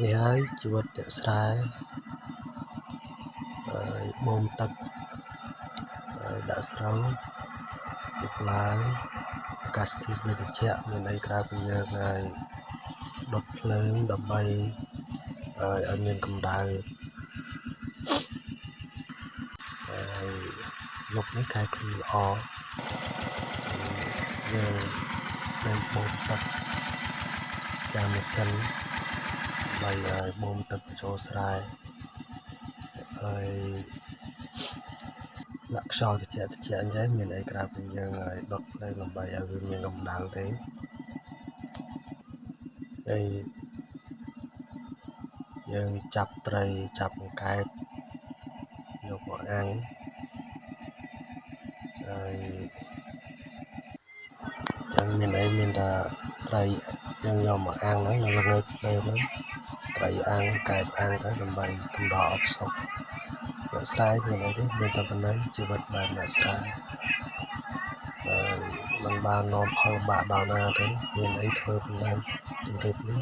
នេះហើយជីវិតអ្នកស្រែហើយបូមទឹកហើយដាក់ស្រូវទឹកឡើងអាកាសធាតុវាត្រជាក់មានអីក្រៅពីយើងហើយដុតភ្លើងដើម្បីឲ្យមានកម្ដៅហើយយប់នេះខែភ្លឺល្អយើងនៅបូមទឹកចាំម៉ាស៊ីនដើម្បីឲ្យបូមទឹកចូលស្រែហើយដាក់ខ្យល់ត្រជាក់អញ្ចឹងមានអីក្រៅពីយើងឲ្យដុតភ្លើងដើម្បីឲ្យវាមានកម្ដៅទេហើយយើងចាប់ត្រីចាប់អង្កែបយកមកអាំងហើយចឹងមានតែត្រីយើងយកមកអាំងហ្នឹងនៅលើភ្លើងហ្នឹងត្រីអាំងកែបអាំងទៅដើម្បីកំដរអុកសុកអ្នកស្រែមានអីទេមានតែប៉ុណ្ណឹងជីវិតបែបអ្នកស្រែមិនបាននាំផលបាក់ដល់ណាទេមានអីធ្វើប៉ុណ្ណឹងជម្រាបលា